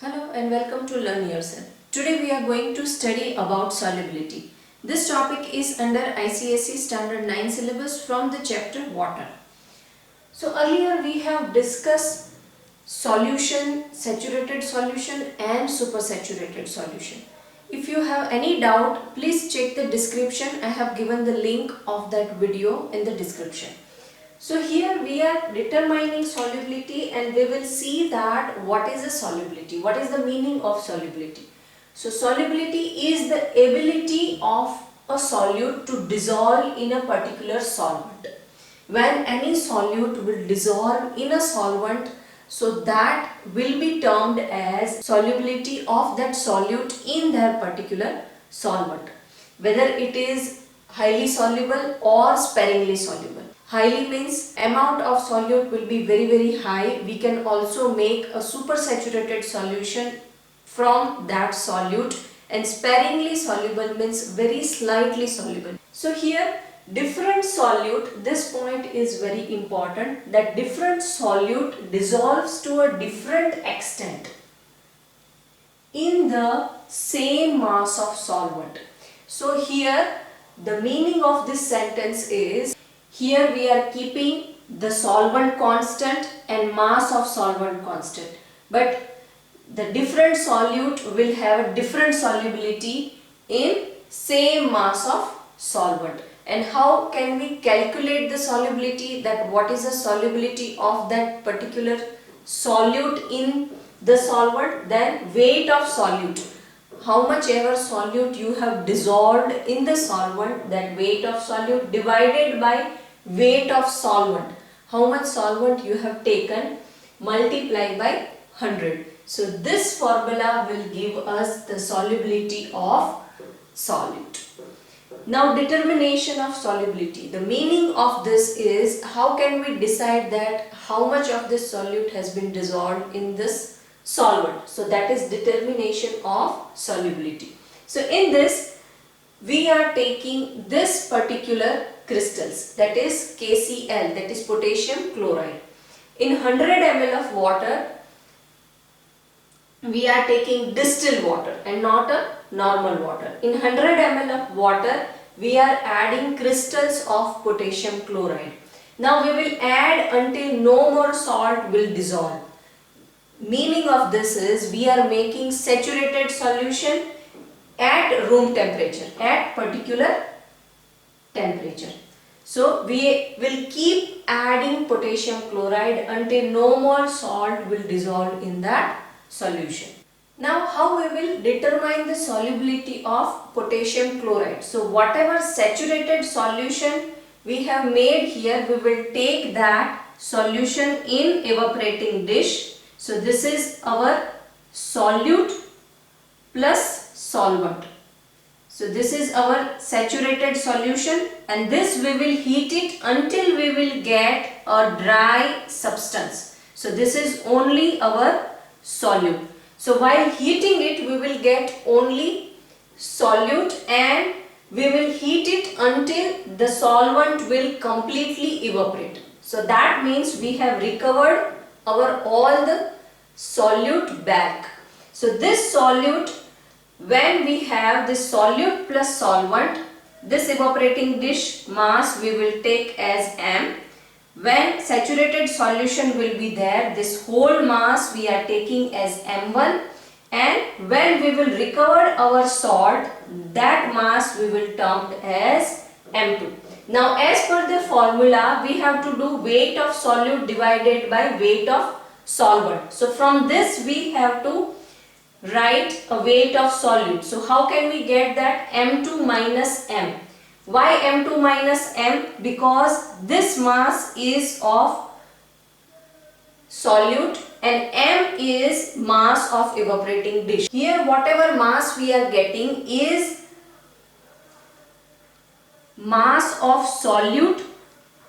Hello and welcome to Learn Yourself. Today we are going to study about solubility. This topic is under ICSE Standard 9 syllabus from the chapter Water. So earlier we have discussed solution, saturated solution and supersaturated solution. If you have any doubt, please check the description. I have given the link of that video in the description. So here we are determining solubility and we will see that what is a solubility, what is the meaning of solubility. So solubility is the ability of a solute to dissolve in a particular solvent. When any solute will dissolve in a solvent, so that will be termed as solubility of that solute in that particular solvent. Whether it is highly soluble or sparingly soluble. Highly means amount of solute will be very high. We can also make a supersaturated solution from that solute, and sparingly soluble means very slightly soluble. So here different solute, this point is very important, that different solute dissolves to a different extent in the same mass of solvent. So here the meaning of this sentence is, here we are keeping the solvent constant and mass of solvent constant, but the different solute will have a different solubility in same mass of solvent. And how can we calculate the solubility, that what is the solubility of that particular solute in the solvent? Then weight of solute. How much ever solute you have dissolved in the solvent, that weight of solute divided by weight of solvent. How much solvent you have taken, multiply by 100. So this formula will give us the solubility of solute. Now determination of solubility. The meaning of this is, how can we decide that how much of this solute has been dissolved in this solvent? So that is determination of solubility. So in this we are taking this particular crystals, that is KCl, that is potassium chloride. In 100 ml of water we are taking distilled water and not a normal water. In 100 ml of water we are adding crystals of potassium chloride. Now we will add until no more salt will dissolve. Meaning of this is, we are making saturated solution at room temperature, at particular temperature. So we will keep adding potassium chloride until no more salt will dissolve in that solution. Now how we will determine the solubility of potassium chloride? So whatever saturated solution we have made here, we will take that solution in evaporating dish. So this is our solute plus solvent. So this is our saturated solution, and this we will heat it until we will get a dry substance. So this is only our solute. So while heating it we will get only solute, and we will heat it until the solvent will completely evaporate. So that means we have recovered our all the solute back. So this solute, when we have this solute plus solvent, this evaporating dish mass we will take as m. When saturated solution will be there, this whole mass we are taking as m1, and when we will recover our salt, that mass we will term as m2. Now as per the formula, we have to do weight of solute divided by weight of solvent. So from this we have to write a weight of solute. So how can we get that? m2 minus m. Why m2 minus m? Because this mass is of solute and m is mass of evaporating dish. Here whatever mass we are getting is mass of solute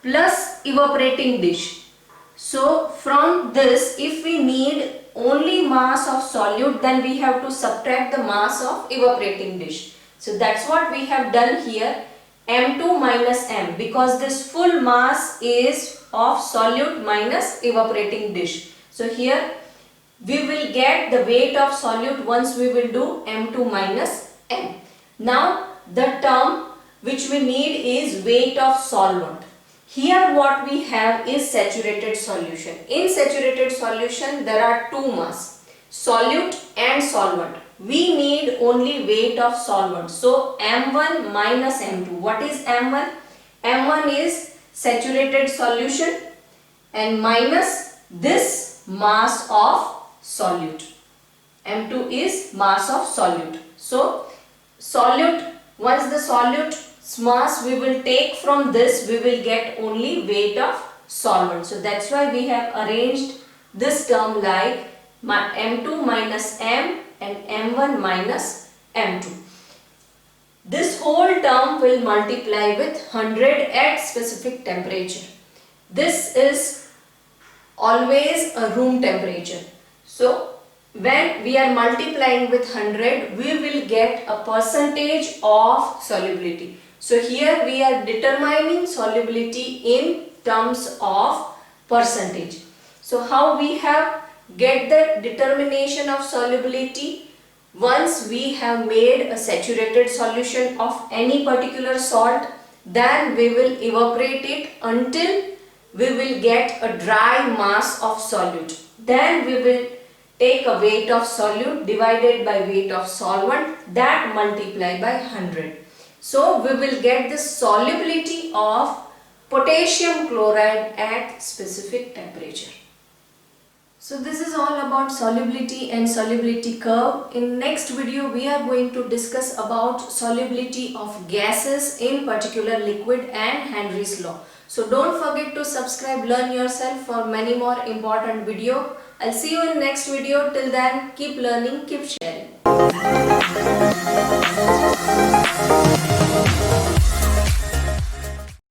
plus evaporating dish. So from this, if we need only mass of solute, then we have to subtract the mass of evaporating dish. So that's what we have done here, m2 minus m, because this full mass is of solute minus evaporating dish. So here we will get the weight of solute once we will do M2 minus M. Now the term which we need is weight of solvent. Here what we have is saturated solution. In saturated solution there are two mass, solute and solvent. We need only weight of solvent. So M1 minus M2. What is M1? M1 is saturated solution and minus this mass of solute. M2 is mass of solute. So solute, once the solute mass we will take from this, we will get only weight of solvent. So that's why we have arranged this term like M2 minus M and M1 minus M2. This whole term will multiply with 100 at specific temperature. This is always a room temperature. So when we are multiplying with 100, we will get a percentage of solubility. So here we are determining solubility in terms of percentage. So how we have get the determination of solubility? Once we have made a saturated solution of any particular salt, then we will evaporate it until we will get a dry mass of solute. Then we will take a weight of solute divided by weight of solvent, that multiply by 100. So we will get the solubility of potassium chloride at specific temperature. So this is all about solubility and solubility curve. In next video we are going to discuss about solubility of gases, in particular liquid, and Henry's law. So don't forget to subscribe, learn yourself for many more important video. I'll see you in next video. Till then, keep learning, keep sharing.